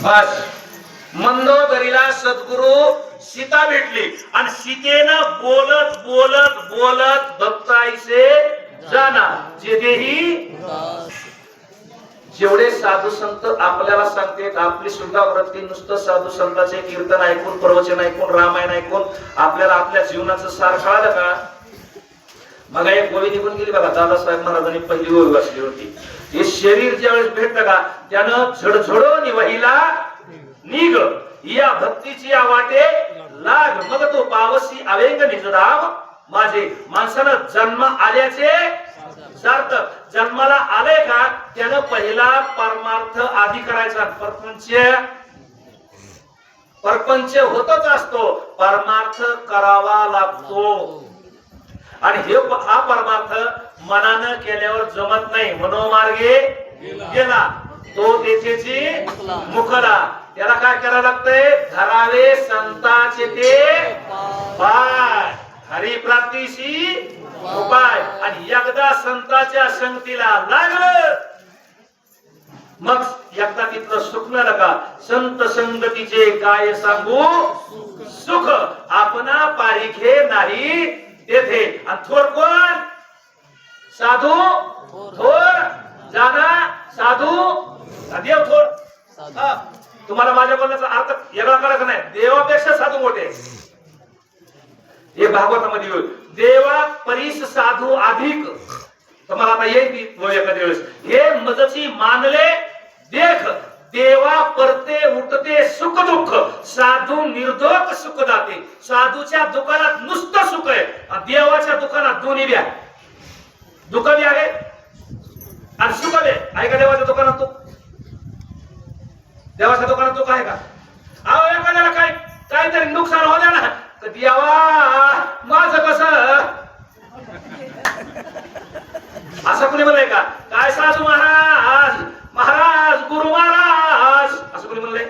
बस मंदोदरीला सद्गुरु सीता भेटली आणि सीतेनं बोलत बोलत बोलत भक्ताईसे जाना जेदेही जेवढे साधू संत आपल्याला सांगतात आपली सुद्धा वृत्ती नुसतं साधू संतांचे कीर्तन ऐकून प्रवचन ऐकून रामायण ऐकून आपल्याला आपल्या जीवनाचं सार कळालं का? मग एक ओवी निघून गेली बघा, दादासाहेब महाराजांनी पहिली ओवी वाचली होती. हे शरीर ज्यावेळेस भेटतं का त्यानं झडझडो निवहिला निघ या भक्तीची या वाटे लाग मग तो पावसी अवेंग निजधाम माझे. माणसानं जन्म आल्याचे सार्थक. जन्माला आले का त्यानं पहिला परमार्थ आधी करायचा. परपंच होतच असतो, परमार्थ करावा लागतो. आणि हा परमार्थ मनानं केल्यावर जमत नाही. मनोमार्गे गेला तो तेथेची मुखला. त्याला काय करावं लागतंय? धरावे संतांचे ते पाय, हरिप्राप्तीशी उपाय. आणि एकदा संतांच्या संगतीला लागलं मग एकदा तिथलं सुख मिळालं का संत संगतीचे काय सांगू सुख आपणा पारिखे नाही तेथे. आणि थोर कोण? साधू थोर जाना साधू देव थोर. तुम्हाला माझ्या बोलण्याचा अर्थ वेगळा करायचा नाही. देवापेक्षा साधू मोठे. हे भागवतामध्ये येईल देवा परीस साधू अधिक. तुम्हाला आता येईल एखाद्या वेळेस हे मजची मानले देख देवा परते उठते सुख दुःख साधू निर्दोष सुख दाते. साधूच्या दुकानात नुसतं सुख आहे आणि देवाच्या दुकानात दोन्ही बी आहे. दुःख बी आहे आणि सुख बी आहे का? देवाच्या दुकानात तू देवाच्या दुकानात तू काय का? अहो एखाद्याला काय काहीतरी नुकसान होणार ना तर देवा माझं कसं असं कोणी म्हणलंय का? काय साधू महाराज महाराज गुरु महाराज असं कोणी म्हणलंय?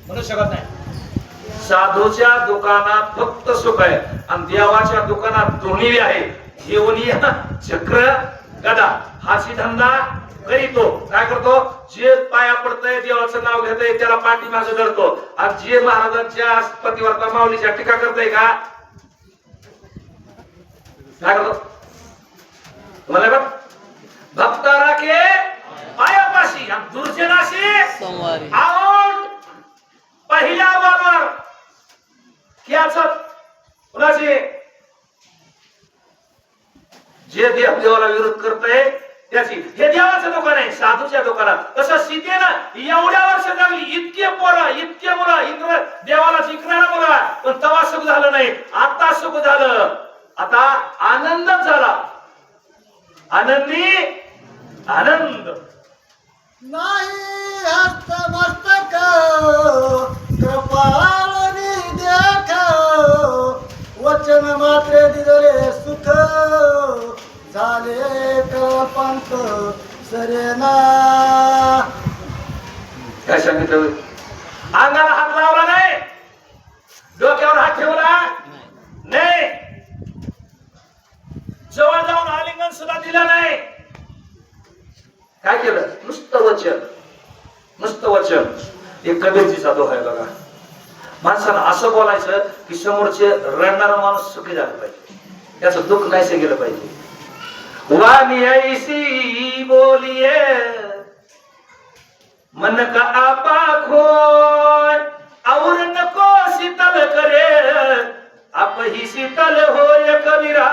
म्हणू शकत नाही. साधूच्या दुकानात फक्त सुख आहे आणि देवाच्या दुकानात दोन्ही आहे. घेऊन चक्र गदा हाची धंदा करीतो. काय करतो? जे पाया पडतंय देवाचं नाव घेतंय त्याला पाठीमागे धरतो. आणि जे महाराजांच्या पतिवर्ता माऊलीच्या टीका करतोय का काय करतो? तुम्हाला बघ भक्ता राखे पायापाशी आणि दुर्जनाशी आउट. पहिल्या बरोबर कुणाचे? जे देवाला विरोध करतय त्याची. हे देवाचं दुकान आहे. साधूच्या दुकानात तसं सीतेनं एवढ्या वर्ष जगली, इतके पोरं इतके मुलं इंद्र देवाला जिंकणारा मुलगा पण तेव्हा सुख झालं नाही. आता सुख झालं. आता आनंदच झाला. आनंदी आनंद नाही हस्त मस्तक कृपाळनी देख वचन मात्र दिले सुख झाले कल्पांत सरेना. काय सांगितलं? अंगाला हात लावला नाही, डोक्यावर हात ठेवला नाही, जवळ जाऊन आलिंगन सुद्धा दिलं नाही. काय केलं? नुसतं वचन. नुसतं वचन. एक कबीरजीचा दोहा आहे बघा. माणसानं असं बोलायचं की समोरचे रडणारा माणूस सुखी झाला पाहिजे, त्याचं दुःख नाहीसे गेलं पाहिजे. वाणी ऐसी बोलिए मन का आपा खोय और नको शीतल करे आप ही शीतल होय कबीरा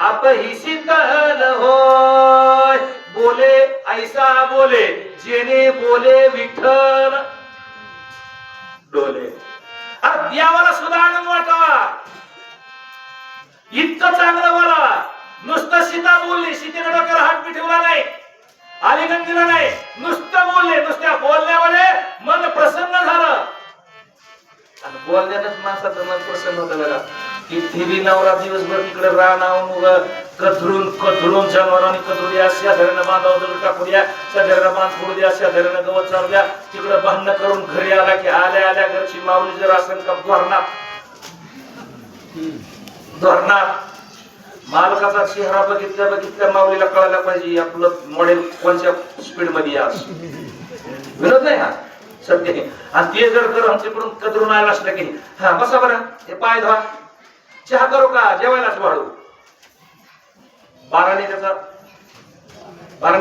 आप ही शीतल होय. बोले ऐसा बोले जेने बोले विठ्ठल डोले. देवाला सुद्धा आनंद वाटावा इतकं चांगलं बोला. नुसतं सीता बोलली, सीतेने डोक्याला हात बी ठेवला नाही, आलिंगन दिलं नाही, नुसतं बोलले. नुसत्या बोलण्यामध्ये मन प्रसन्न झालं. आणि बोलण्यानंच माणसाचं मन प्रसन्न होतं बघा. किती बी नवरा दिवसभर तिकडे रानावून कधरून कधरून जनावरांनी कधरू द्या, शेजाऱ्यानं बांधावं दगड टाकू द्या, शेजाऱ्यानं बांध फोडू द्या, शेजाऱ्यानं गवत चालू द्या, तिकडे भांडणं करून घरी आला की आल्या आल्या घरची माऊली जर असेल का धोरणात मालकाचा चेहरा बघितल्या बघितल्या माऊलीला कळायला पाहिजे आपलं मॉडेल कोणत्या स्पीड मध्ये आज. विनोद नाही हा सत्य आहे. आणि ते जर कर आमच्याकडून कदरून आलं असलं की हा बसा बरं हे पाय धुवा चहा करू का जेवायलाच वाढू बाराने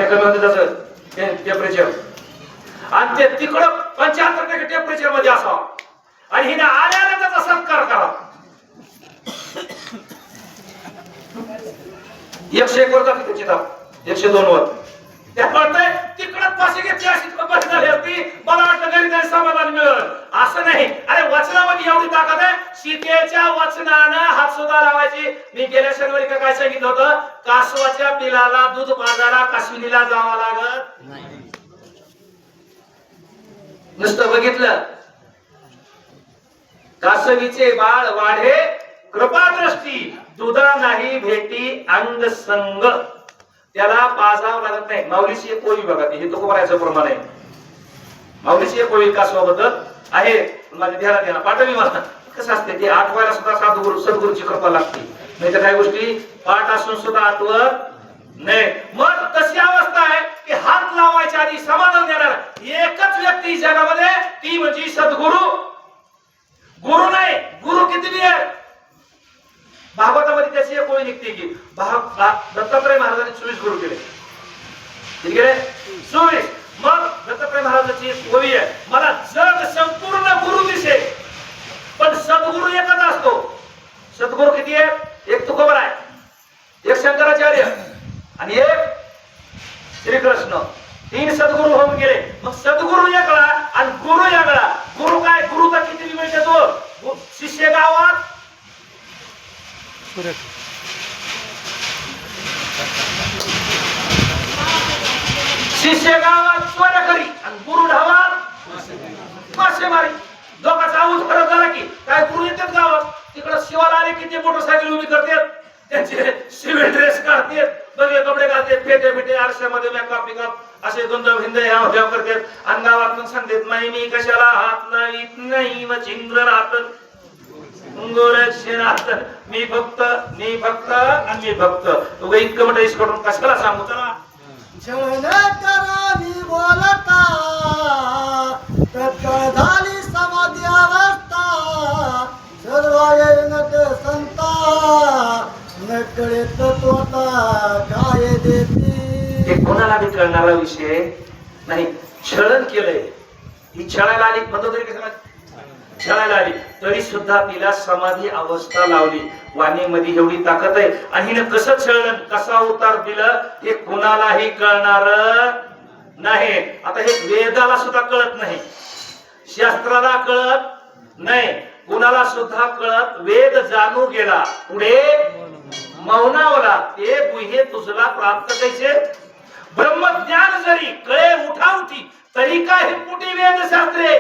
कमी होते त्याचं टेम्परेचर आणि ते तिकडं 75% टेम्परेचर मध्ये असावं आणि हिने आल्याला त्याचा सत्कार करावा 101 वर जाते त्याची ताप 102 वर त्यामुळे तिकडं फाशी घेतली अशी बस झाली असती मला वाटतं घरी तरी समाधान मिळेल असं नाही. अरे वचनामध्ये एवढी ताकद आहे सीतेच्या वचनानं हात सुद्धा लावायची. मी गेल्या शनिवारी काय सांगितलं होतं कासवाच्या पिलाला दूध पाजायला काश्मीरीला जावं लागत नाही. नुसतं बघितलं कासवीचे बाळ वाढे कृपादृष्टी दुधा नाही भेटी अंग संग त्याला पाजावं लागत नाही. माऊलीची एक ओवी बघा हे तुकोबारायचं प्रमाण आहे. माऊलीची एक ओवी कासवाबद्दल आहे माझ्या ध्यानात येणार पाठवी मला कसं असते ते आठवायला सुद्धा सद्गुरूची कृपा लागते नाही तर काही गोष्टी पाठ असून सुद्धा आठवत नाही. मग तशी अवस्था आहे की हात लावायच्या आधी समाधान देणार एकच व्यक्ती जगामध्ये ती म्हणजे सद्गुरू. गुरु नाही गुरु किती आहे भागवतामध्ये त्याची एक ओळी निघते की दत्तात्रय महाराजांनी 24 गुरु केले किती केले 24. मग दत्तात्रय महाराजांची एक ओळी आहे मला जग संपूर्ण गुरु दिसेल पण सद्गुरु एकच असतो. सद्गुरु किती आहे एक तुकोबर आहे एक शंकराचार्य आणि एक श्रीकृष्ण 3 सद्गुरु होऊन गेले. मग सद्गुरु वेगळा आणि गुरु वेगळा. गुरु काय गुरुचा किती वेळ देतो शिष्य गावात शिष्य गावात चोऱ्याकरी आणि गुरु ढावात मासेमारी. दोघांचा आऊस फरक झाला की काय गुरु येतात गावात तिकडे शिवाला आले की ते मोटरसायकल उभी करतात त्यांचे सिव्हिल ड्रेस काढतात बघे कपडे घालतात फेटे फेटे आरशामध्ये मेकअप पिकअप असे गंधव हिंदे ह्या करतात आणि गावात पण सांगतात नाही मी कशाला हात लावीत नाही व चिंद्र राहत मी भक्त आणि मी भक्त तू इतकं मोठं इसकडून कशाला सांगू चला छळण करावी बोलता तत्काळ झाली समाधी अवस्था सर्व नट संता नकडे तत्वता काय देते. हे कोणाला बी कळणारा विषय नाही. छळण केलंय ही छळायला आली म्हणतो तरी कसं छळायला आली तरी सुद्धा तिला समाधी अवस्था लावली. वाणीमध्ये एवढी ताकद आहे आणि हिने कसं छळण कसा उतार दिलं हे कोणालाही कळणार नाही. आता हे वेदाला सुद्धा कळत नाही शास्त्राला कळत नाही कुणाला सुद्धा कळत. वेद जाणू गेला पुढे मौनावला ते गुहे तुझला प्राप्त कैसे. ब्रह्मज्ञान जरी कळे उठावती तरी काय हे कुठे वेदशास्त्रे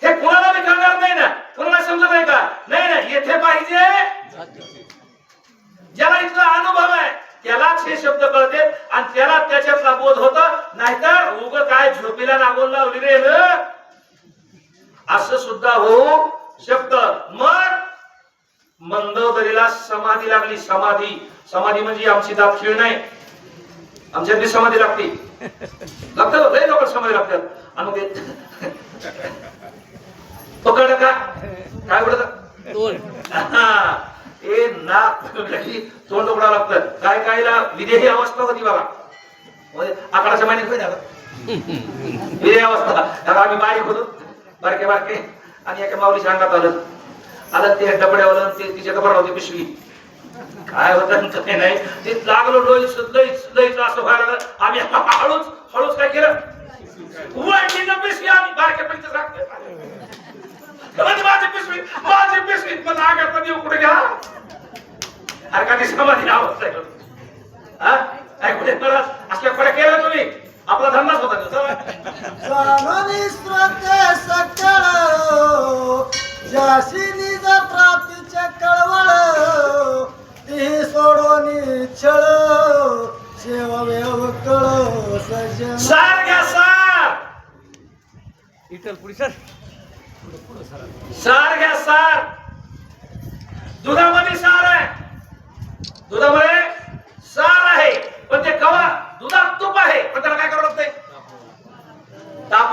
हे कोणाला बी कळणार नाही ना. कोणाला समजत नाही का नाही ना येथे पाहिजे ज्याला इथला अनुभव आहे त्यालाच हे शब्द कळते आणि त्याला त्याच्यातला बोध होत नाहीतर उग काय झोपीला नागोल लावली रे असं सुद्धा होऊ शकतं. मग मंदोदरीला समाधी लागली. समाधी म्हणजे आमची दापखीळ नाही आमच्यातली समाधी लागते लागतात लय लोक समाधी लागतात आणि मग पकड का काय बोलत ए नाक तोंड उघडा लागतं काय कायला विदेही अवस्था होती बघा आकडाच्या महिन्यात होईल ना विदेही अवस्था आम्ही बारीक होतो बारके आणि एका माऊलीच्या अंगात आलं ते डबड्यावर ते तिच्या कपडा होती पिशवी काय होत काय नाही ते लागलो लईच असं व्हायला लागलं. आम्ही हळूच काय केलं उलटी न पिशवी आम्ही बारक्या पैसे सांगते माझी पिशवी पण आगात मध्ये कुठे घ्या अरे का ती समाधी अवस्था काय कुठे परत असल्या खोड्या केल्या तुम्ही आपला धंदाच होता जाशी निज प्राप्तीचे कळवळ ती सोडून छळ सेवा वेव कळ सजन सार घ्या सार इतर पुढे सर सार घ्या सार दुधामध्ये सार आहे दुधामध्ये सार आहे पण ते कवा दुधात तूप आहे पण त्याला काय करावं लागतंय